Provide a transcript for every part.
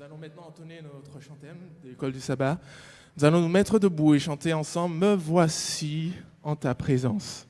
Nous allons maintenant entonner notre chantème de l'école du sabbat. Nous allons nous mettre debout et chanter ensemble « Me voici en ta présence ».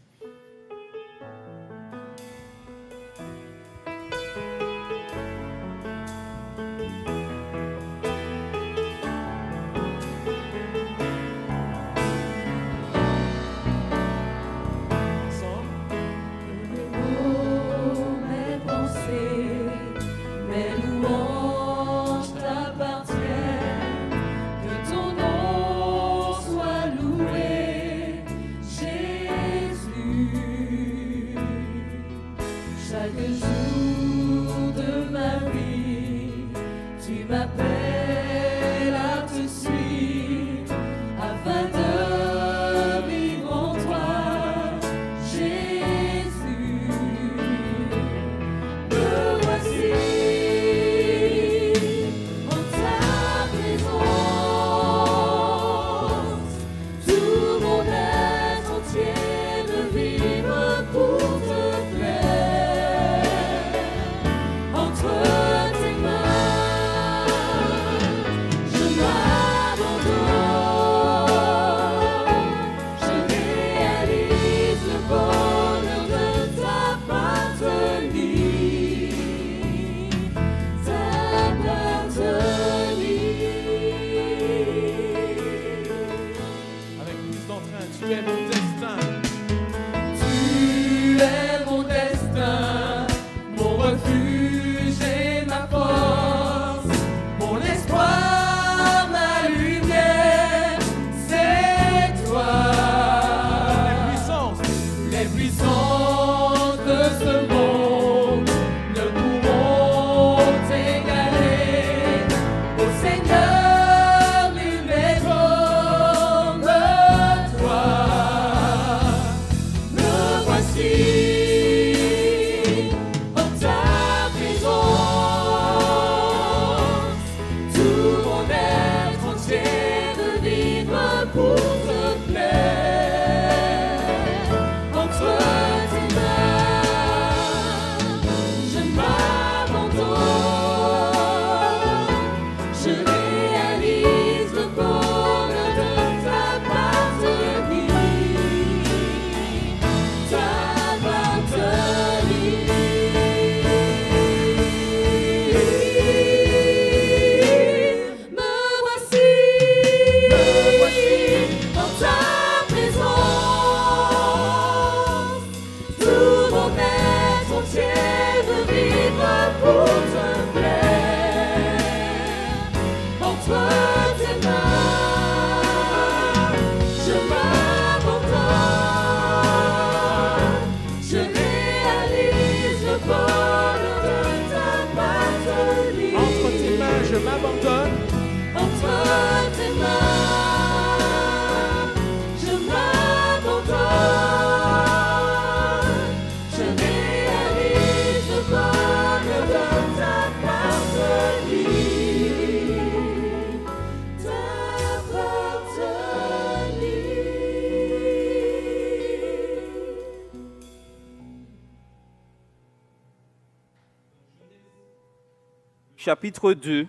Chapitre 2,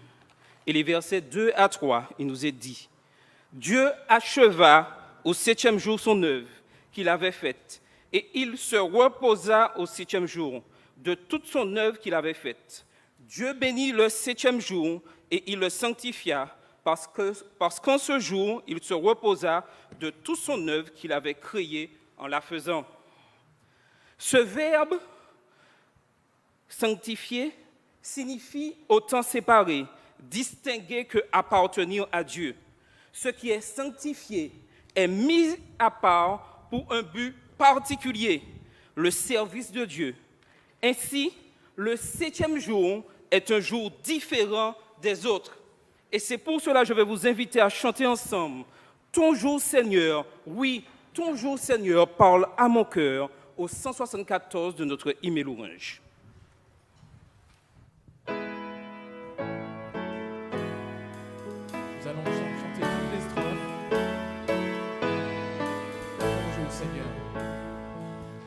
et les versets 2 à 3, il nous est dit « Dieu acheva au 7e jour son œuvre qu'il avait faite, et il se reposa au 7e jour de toute son œuvre qu'il avait faite. Dieu bénit le 7e jour, et il le sanctifia, parce qu'en ce jour, il se reposa de toute son œuvre qu'il avait créée en la faisant. » Ce verbe « sanctifier » signifie autant séparer, distinguer que appartenir à Dieu. Ce qui est sanctifié est mis à part pour un but particulier, le service de Dieu. Ainsi, le 7e jour est un jour différent des autres. Et c'est pour cela que je vais vous inviter à chanter ensemble « Ton jour, Seigneur, oui, ton jour, Seigneur, parle à mon cœur » au 174 de notre hymne et louange. Nous allons chanter toutes les strophes. Bonjour Seigneur.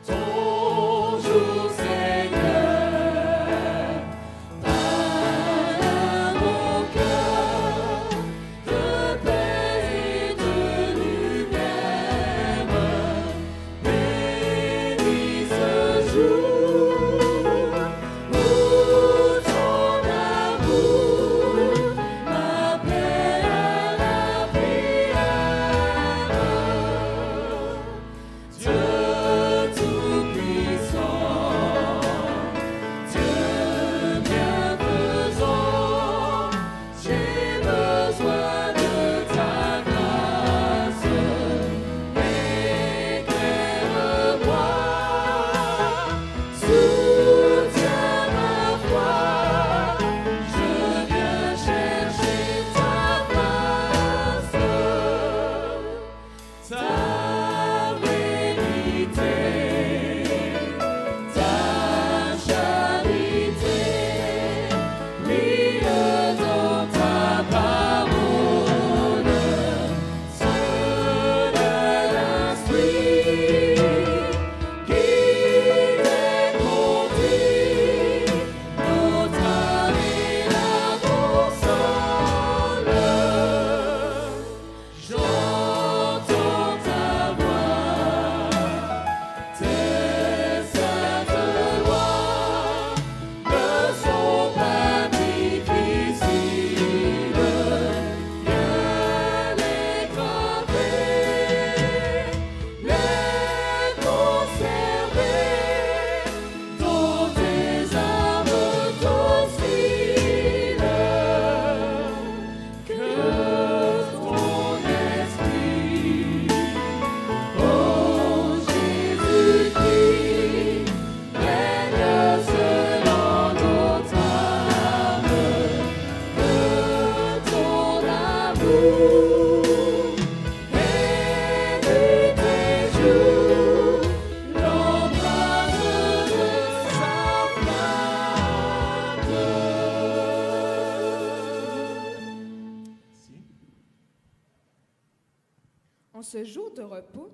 Bonjour Seigneur, parle à mon cœur. En ce jour de repos,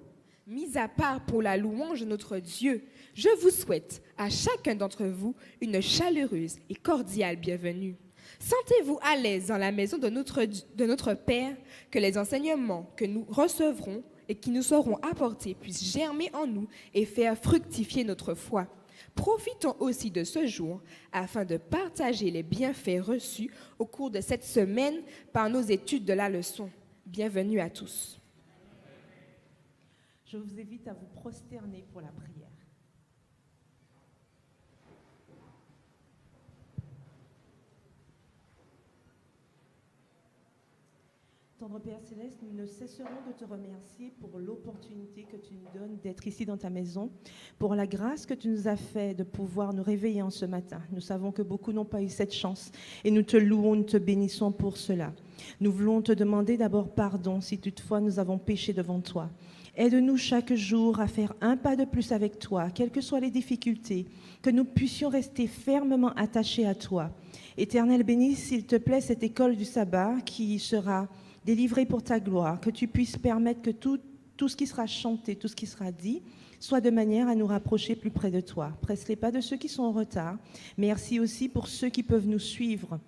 mis à part pour la louange de notre Dieu, je vous souhaite à chacun d'entre vous une chaleureuse et cordiale bienvenue. Sentez-vous à l'aise dans la maison de notre Père, que les enseignements que nous recevrons et qui nous seront apportés puissent germer en nous et faire fructifier notre foi. Profitons aussi de ce jour afin de partager les bienfaits reçus au cours de cette semaine par nos études de la leçon. Bienvenue à tous. Je vous invite à vous prosterner pour la prière. Tendre Père Céleste, nous ne cesserons de te remercier pour l'opportunité que tu nous donnes d'être ici dans ta maison, pour la grâce que tu nous as fait de pouvoir nous réveiller en ce matin. Nous savons que beaucoup n'ont pas eu cette chance et nous te louons, nous te bénissons pour cela. Nous voulons te demander d'abord pardon si toutefois nous avons péché devant toi. Aide-nous chaque jour à faire un pas de plus avec toi, quelles que soient les difficultés, que nous puissions rester fermement attachés à toi. Éternel, bénis, s'il te plaît, cette école du sabbat qui sera délivrée pour ta gloire, que tu puisses permettre que tout ce qui sera chanté, tout ce qui sera dit, soit de manière à nous rapprocher plus près de toi. Presse les pas de ceux qui sont en retard. Merci aussi pour ceux qui peuvent nous suivre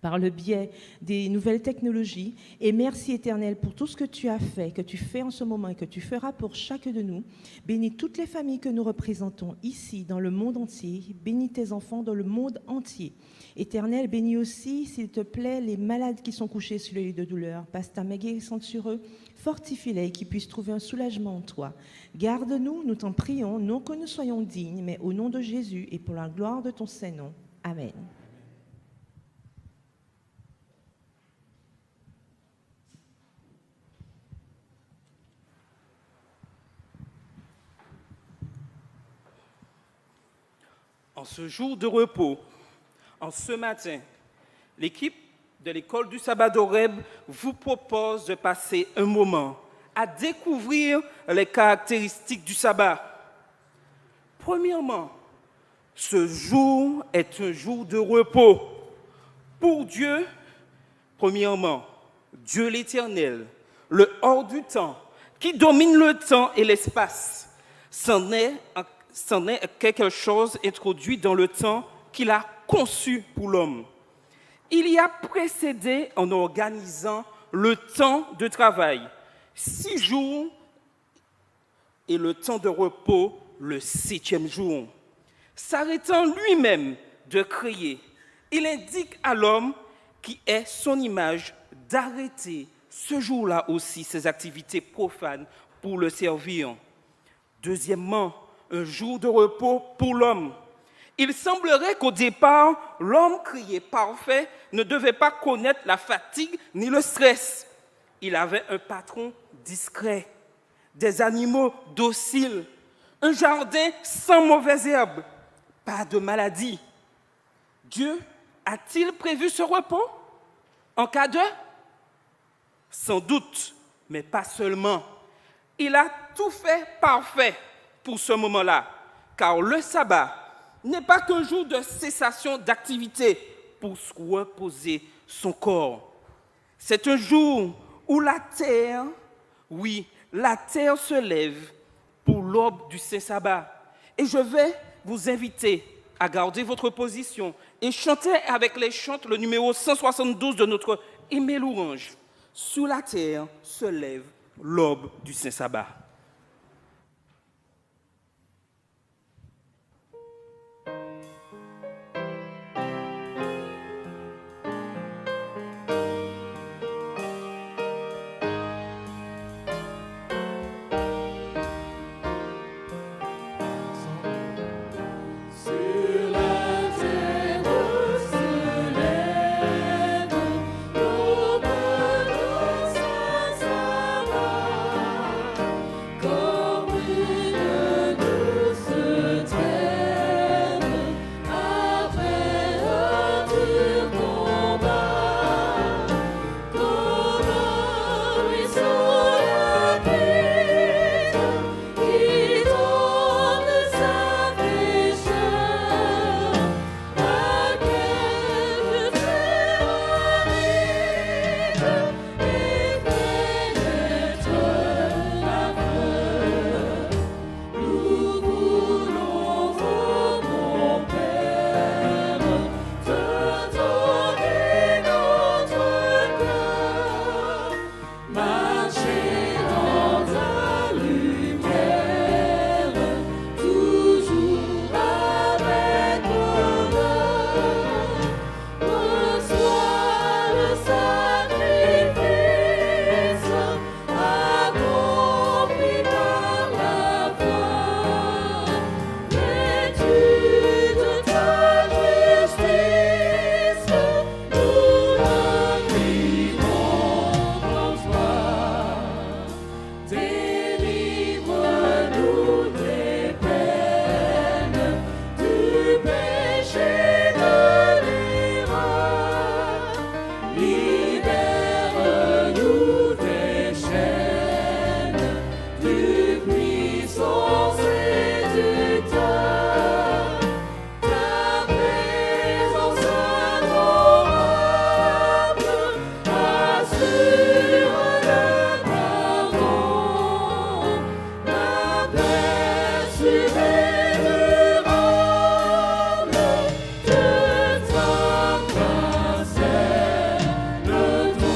par le biais des nouvelles technologies. Et merci Éternel pour tout ce que tu as fait, que tu fais en ce moment et que tu feras pour chacun de nous. Bénis toutes les familles que nous représentons ici, dans le monde entier. Bénis tes enfants dans le monde entier. Éternel, bénis aussi, s'il te plaît, les malades qui sont couchés sur le lit de douleur. Passe ta main guérissante sur eux. Fortifie-les et qu'ils puissent trouver un soulagement en toi. Garde-nous, nous t'en prions, non que nous soyons dignes, mais au nom de Jésus et pour la gloire de ton Saint-Nom. Amen. En ce jour de repos, en ce matin, l'équipe de l'école du sabbat d'Horeb vous propose de passer un moment à découvrir les caractéristiques du sabbat. Premièrement, ce jour est un jour de repos. Pour Dieu, premièrement, Dieu l'Éternel, le hors du temps, qui domine le temps et l'espace, c'en est quelque chose introduit dans le temps qu'il a conçu pour l'homme. Il y a précédé en organisant le temps de travail, 6 jours, et le temps de repos, le 7e jour. S'arrêtant lui-même de créer, il indique à l'homme qui est son image d'arrêter ce jour-là aussi ses activités profanes pour le servir. Deuxièmement, un jour de repos pour l'homme. Il semblerait qu'au départ, l'homme créé parfait ne devait pas connaître la fatigue ni le stress. Il avait un patron discret, des animaux dociles, un jardin sans mauvaises herbes, pas de maladie. Dieu a-t-il prévu ce repos en cas de? Sans doute, mais pas seulement. Il a tout fait parfait pour ce moment-là, car le sabbat n'est pas qu'un jour de cessation d'activité pour se reposer son corps. C'est un jour où la terre, oui, la terre se lève pour l'aube du saint sabbat. Et je vais vous inviter à garder votre position et chanter avec les chantes le numéro 172 de notre hymne louange. Sur la terre se lève l'aube du saint sabbat. Sur libère-nous des chaînes du puissance et du tort. Ta présence adorable assure le pardon, la paix suprême durable de ta grâce est le don.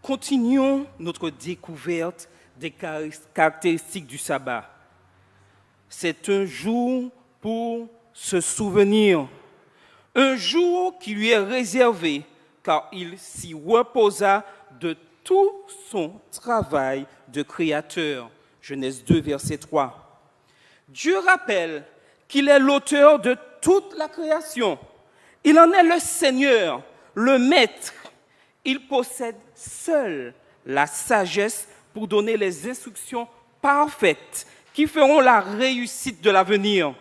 Continuons notre découverte des caractéristiques du sabbat. C'est un jour pour se souvenir, un jour qui lui est réservé car il s'y reposa de tout son travail de créateur. Genèse 2, verset 3. Dieu rappelle qu'il est l'auteur de toute la création. Il en est le Seigneur, le Maître. Il possède seul la sagesse pour donner les instructions parfaites qui feront la réussite de l'avenir.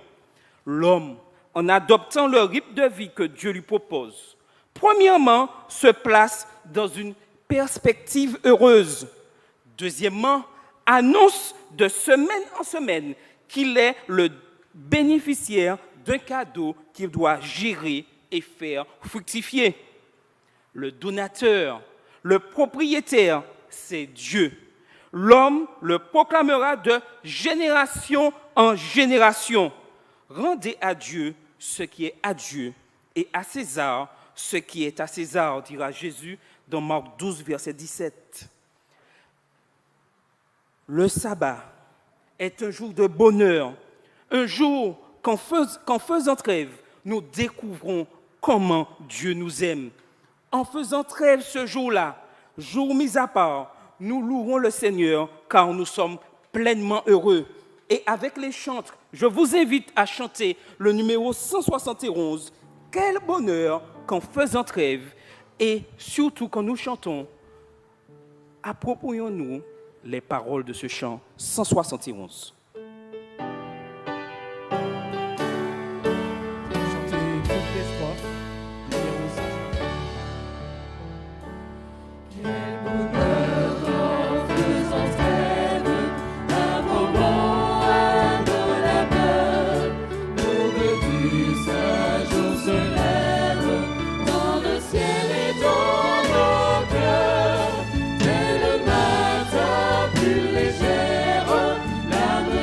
L'homme, en adoptant le rythme de vie que Dieu lui propose, premièrement, se place dans une perspective heureuse. Deuxièmement, annonce de semaine en semaine qu'il est le bénéficiaire d'un cadeau qu'il doit gérer et faire fructifier. Le donateur, le propriétaire, c'est Dieu. L'homme le proclamera de génération en génération. Rendez à Dieu ce qui est à Dieu et à César ce qui est à César, dira Jésus dans Marc 12, verset 17. Le sabbat est un jour de bonheur, un jour qu'en faisant trêve, nous découvrons comment Dieu nous aime. En faisant trêve ce jour-là, jour mis à part, nous louerons le Seigneur car nous sommes pleinement heureux. Et avec les chantres, je vous invite à chanter le numéro 171. Quel bonheur qu'en faisant trêve et surtout quand nous chantons, approprions-nous les paroles de ce chant 171. Chanter toutes les strophes du numéro 171. Quel bonheur en faisant trêve, un moment indolable, l'aube du sage jour se lève, dans le ciel et dans nos cœurs, dès le matin plus légère, l'âme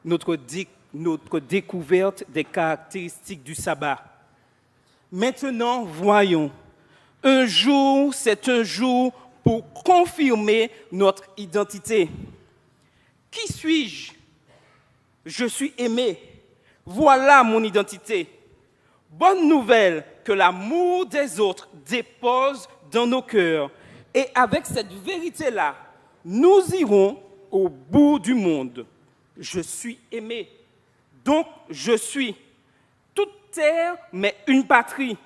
notre découverte des caractéristiques du sabbat. Maintenant, voyons. Un jour, c'est un jour pour confirmer notre identité. Qui suis-je? Je suis aimé. Voilà mon identité. Bonne nouvelle que l'amour des autres dépose dans nos cœurs. Et avec cette vérité-là, nous irons au bout du monde. Je suis aimé. Donc, je suis. Toute terre m'est une patrie.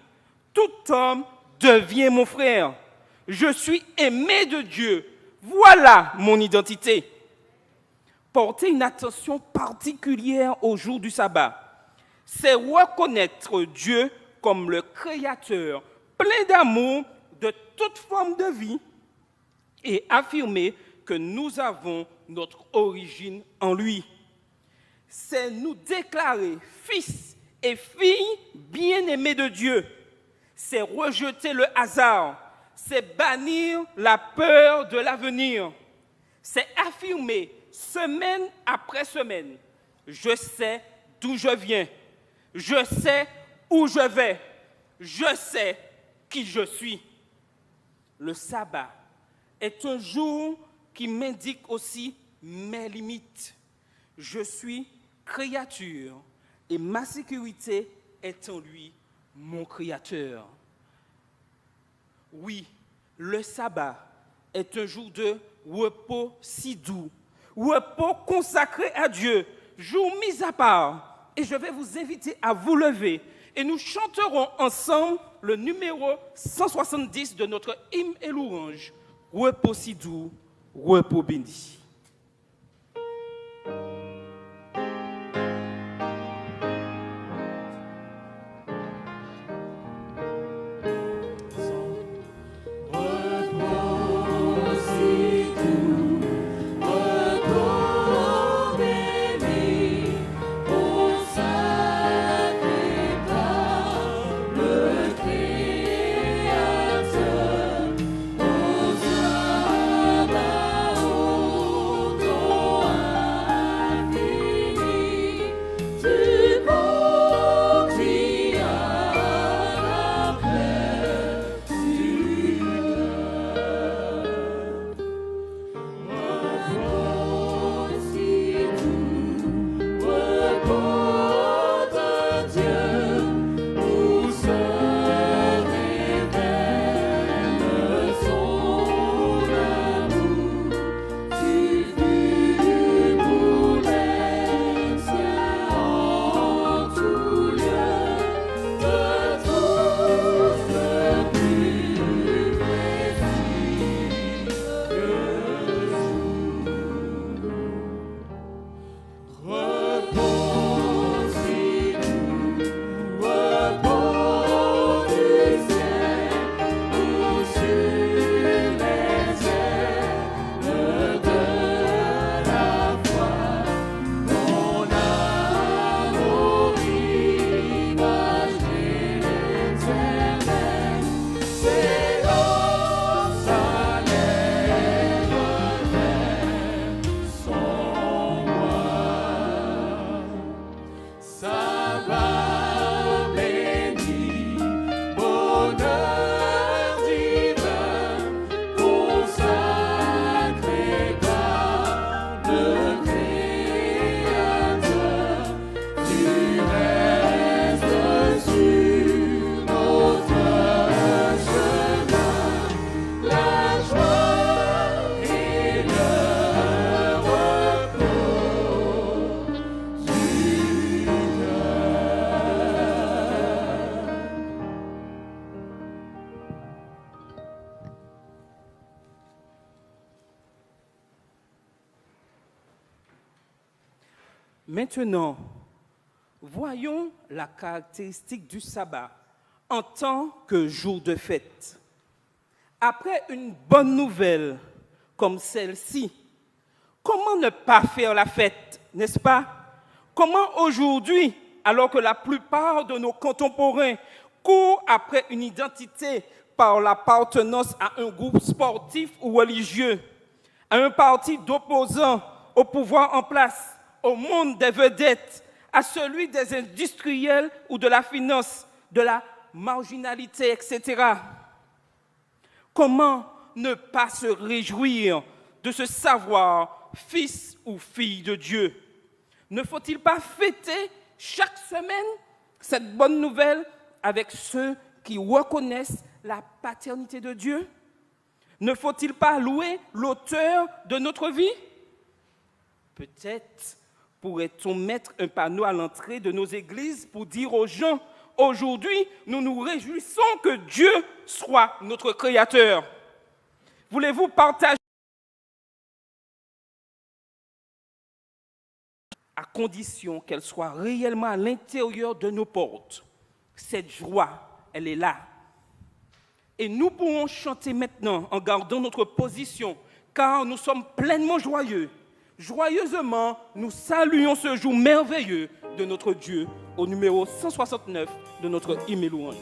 Tout homme devient mon frère. Je suis aimé de Dieu. Voilà mon identité. Porter une attention particulière au jour du sabbat, c'est reconnaître Dieu comme le Créateur, plein d'amour de toute forme de vie, et affirmer que nous avons notre origine en lui. C'est nous déclarer fils et filles bien-aimés de Dieu. C'est rejeter le hasard. C'est bannir la peur de l'avenir. C'est affirmer semaine après semaine, je sais d'où je viens, je sais où je vais, je sais qui je suis. Le sabbat est un jour qui m'indique aussi mes limites. Je suis créature et ma sécurité est en lui, mon Créateur. Oui, le sabbat est un jour de repos si doux, repos consacré à Dieu, jour mis à part. Et je vais vous inviter à vous lever et nous chanterons ensemble le numéro 170 de notre hymne et louange. Repos si doux, repos béni. Maintenant, voyons la caractéristique du sabbat en tant que jour de fête. Après une bonne nouvelle comme celle-ci, comment ne pas faire la fête, n'est-ce pas? Comment aujourd'hui, alors que la plupart de nos contemporains courent après une identité par l'appartenance à un groupe sportif ou religieux, à un parti d'opposants au pouvoir en place, au monde des vedettes, à celui des industriels ou de la finance, de la marginalité, etc. Comment ne pas se réjouir de se savoir fils ou fille de Dieu? Ne faut-il pas fêter chaque semaine cette bonne nouvelle avec ceux qui reconnaissent la paternité de Dieu? Ne faut-il pas louer l'auteur de notre vie? Peut-être pourrait-on mettre un panneau à l'entrée de nos églises pour dire aux gens: aujourd'hui, nous nous réjouissons que Dieu soit notre Créateur. Voulez-vous partager, à condition qu'elle soit réellement à l'intérieur de nos portes? Cette joie, elle est là. Et nous pourrons chanter maintenant en gardant notre position, car nous sommes pleinement joyeux. Joyeusement, nous saluons ce jour merveilleux de notre Dieu au numéro 169 de notre hymne et louange.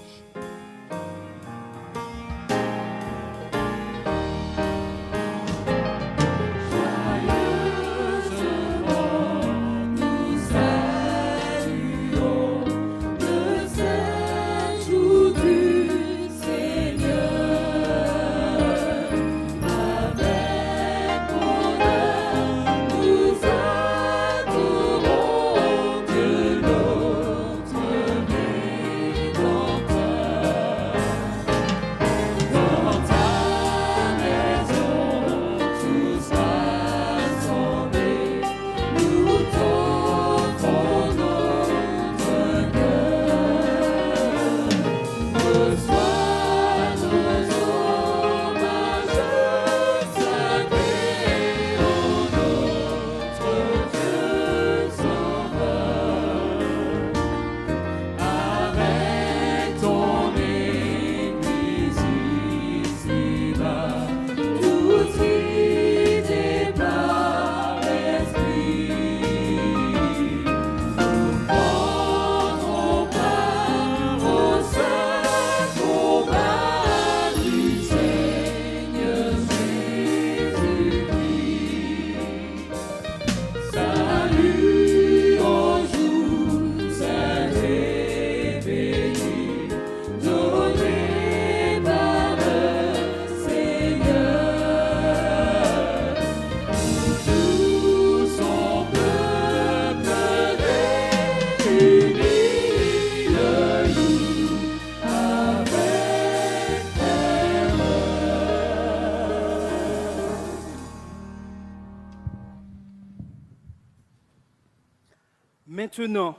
Maintenant,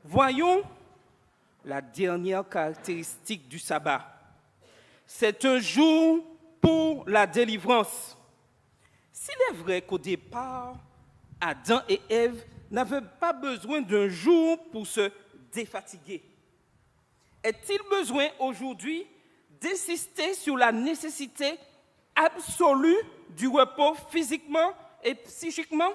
voyons la dernière caractéristique du sabbat. C'est un jour pour la délivrance. S'il est vrai qu'au départ, Adam et Ève n'avaient pas besoin d'un jour pour se défatiguer, est-il besoin aujourd'hui d'insister sur la nécessité absolue du repos physiquement et psychiquement?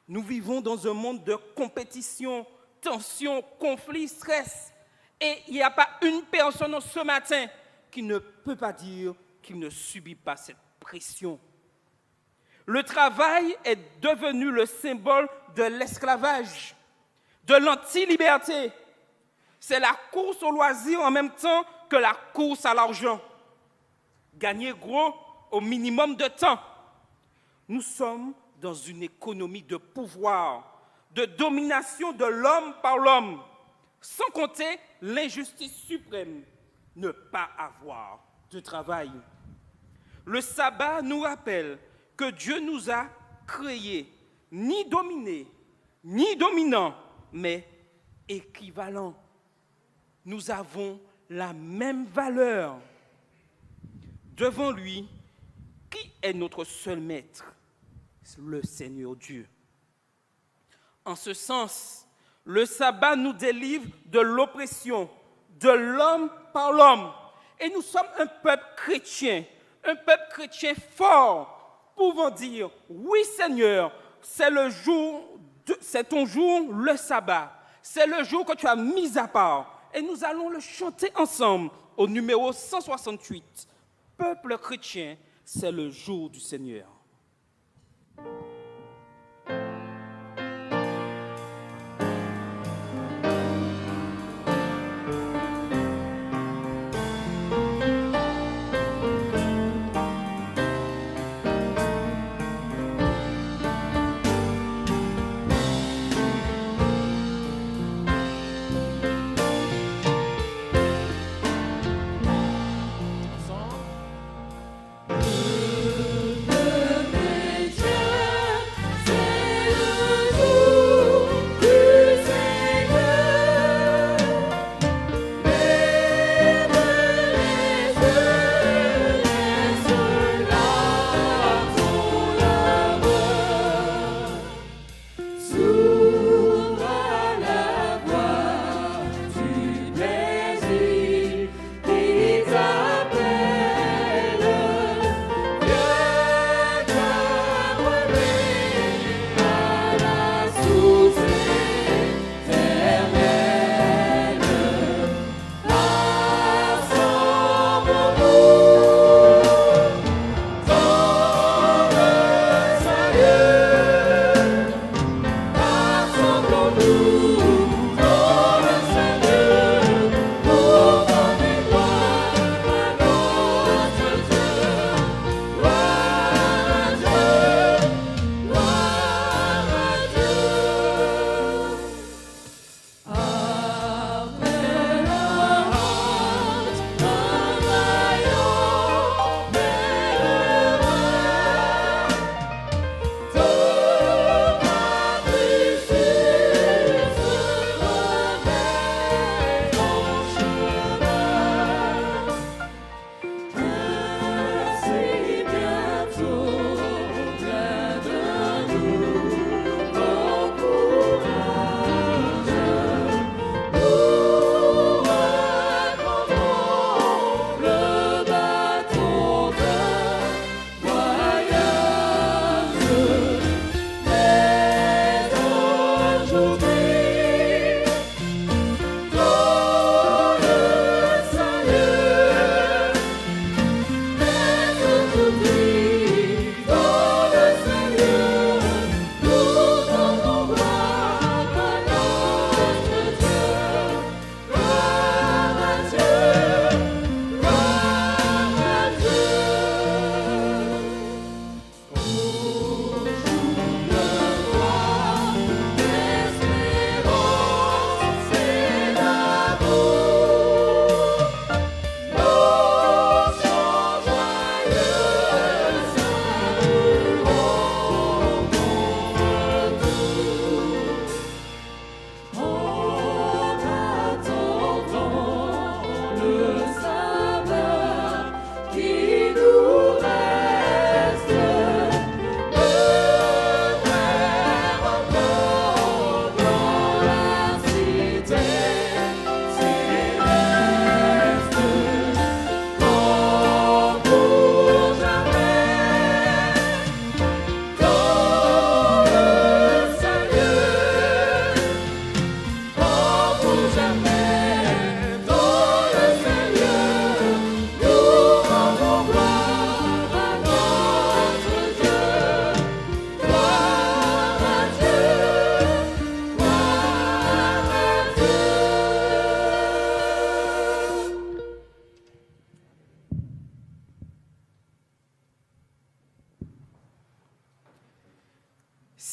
Nous vivons dans un monde de compétition, tension, conflit, stress. Et il n'y a pas une personne ce matin qui ne peut pas dire qu'il ne subit pas cette pression. Le travail est devenu le symbole de l'esclavage, de l'anti-liberté. C'est la course au loisir en même temps que la course à l'argent. Gagner gros au minimum de temps. Nous sommes dans une économie de pouvoir, de domination de l'homme par l'homme, sans compter l'injustice suprême, ne pas avoir de travail. Le sabbat nous rappelle que Dieu nous a créés, ni dominés, ni dominants, mais équivalents. Nous avons la même valeur. Devant lui, qui est notre seul maître? Le Seigneur Dieu. En ce sens, le sabbat nous délivre de l'oppression de l'homme par l'homme. Et nous sommes un peuple chrétien fort, pouvant dire: oui Seigneur, c'est ton jour, le sabbat. C'est le jour que tu as mis à part. Et nous allons le chanter ensemble au numéro 168. Peuple chrétien, c'est le jour du Seigneur.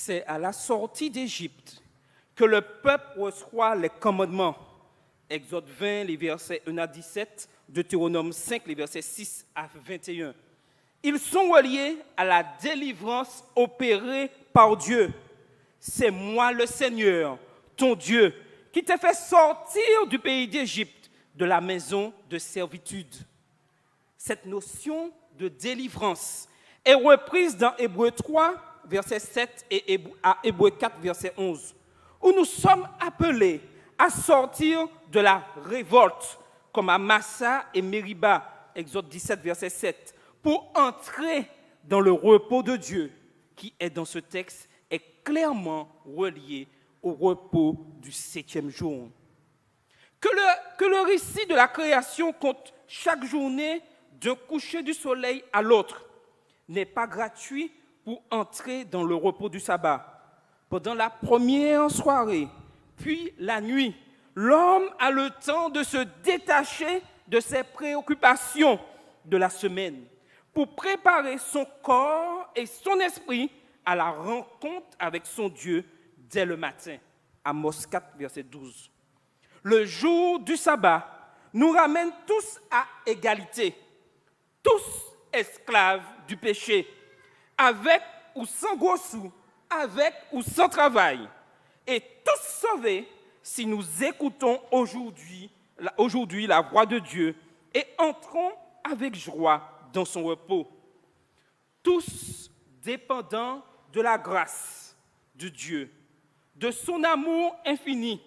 c'est à la sortie d'Égypte que le peuple reçoit les commandements. Exode 20, les versets 1 à 17, Deutéronome 5, les versets 6 à 21. Ils sont reliés à la délivrance opérée par Dieu. C'est moi le Seigneur, ton Dieu, qui t'ai fait sortir du pays d'Égypte, de la maison de servitude. Cette notion de délivrance est reprise dans Hébreux 3, verset 7 et à Hébreux 4, verset 11, où nous sommes appelés à sortir de la révolte, comme à Massa et Mériba, Exode 17, verset 7, pour entrer dans le repos de Dieu, qui est dans ce texte, est clairement relié au repos du 7e jour. Que le récit de la création compte chaque journée d'un coucher du soleil à l'autre n'est pas gratuit pour entrer dans le repos du sabbat. Pendant la première soirée, puis la nuit, l'homme a le temps de se détacher de ses préoccupations de la semaine pour préparer son corps et son esprit à la rencontre avec son Dieu dès le matin. Amos 4, verset 12. Le jour du sabbat nous ramène tous à égalité, tous esclaves du péché, avec ou sans gros sous, avec ou sans travail, et tous sauvés si nous écoutons aujourd'hui la voix de Dieu et entrons avec joie dans son repos. Tous dépendants de la grâce de Dieu, de son amour infini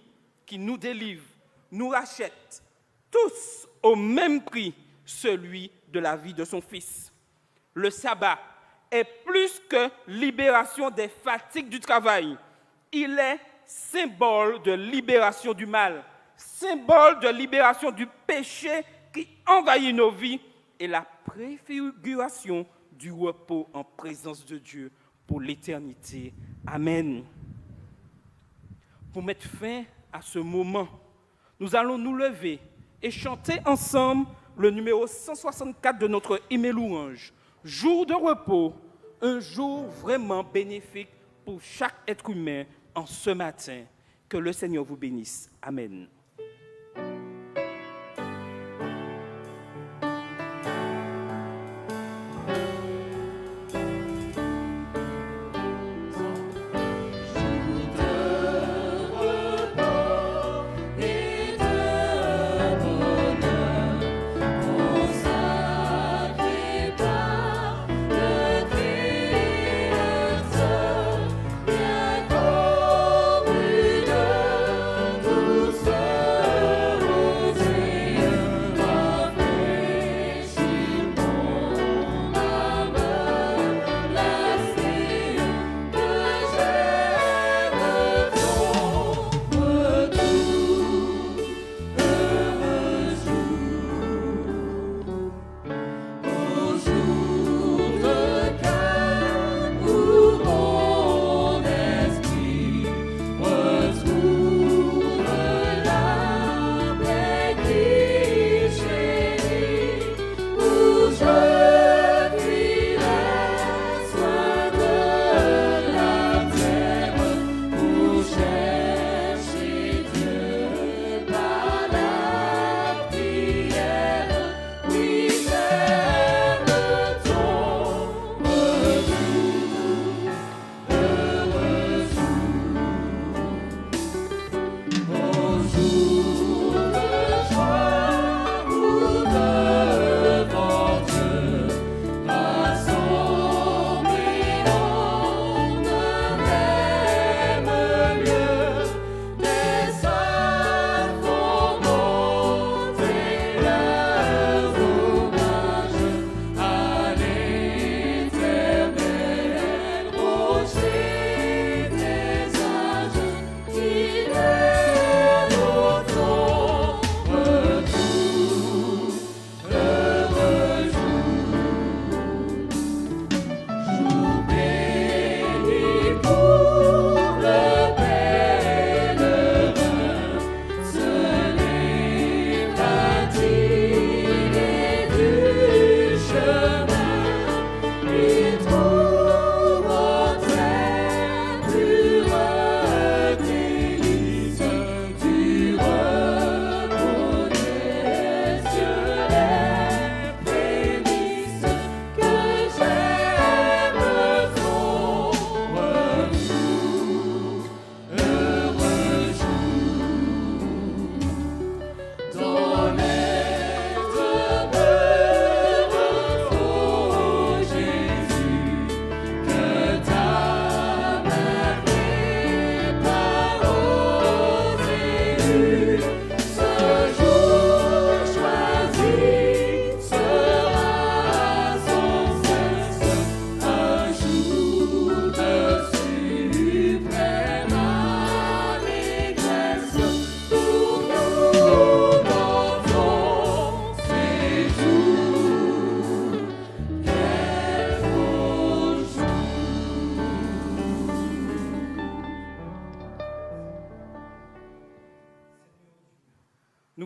qui nous délivre, nous rachète, tous au même prix, celui de la vie de son Fils. Le sabbat est plus que libération des fatigues du travail. Il est symbole de libération du mal, symbole de libération du péché qui envahit nos vies et la préfiguration du repos en présence de Dieu pour l'éternité. Amen. Pour mettre fin à ce moment, nous allons nous lever et chanter ensemble le numéro 164 de notre hymne louange. Jour de repos, un jour vraiment bénéfique pour chaque être humain en ce matin. Que le Seigneur vous bénisse. Amen. Tout seul.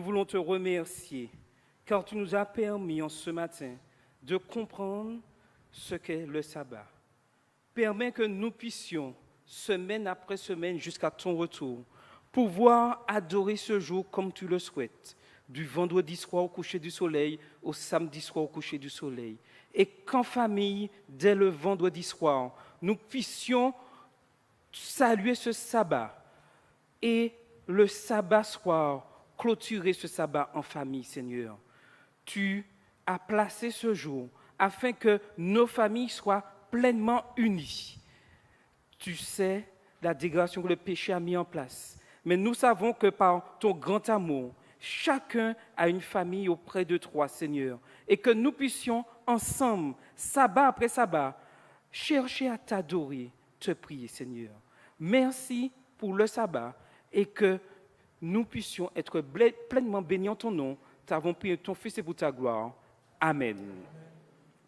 nous voulons te remercier car tu nous as permis en ce matin de comprendre ce qu'est le sabbat. Permets que nous puissions, semaine après semaine jusqu'à ton retour, pouvoir adorer ce jour comme tu le souhaites, du vendredi soir au coucher du soleil au samedi soir au coucher du soleil. Et qu'en famille, dès le vendredi soir, nous puissions saluer ce sabbat et le sabbat soir, clôturer ce sabbat en famille, Seigneur. Tu as placé ce jour afin que nos familles soient pleinement unies. Tu sais la dégradation que le péché a mis en place. Mais nous savons que par ton grand amour, chacun a une famille auprès de toi, Seigneur. Et que nous puissions ensemble, sabbat après sabbat, chercher à t'adorer, te prier, Seigneur. Merci pour le sabbat et que nous puissions être pleinement bénis en ton nom. T'avons prié ton Fils et pour ta gloire. Amen.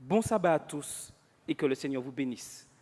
Bon sabbat à tous et que le Seigneur vous bénisse.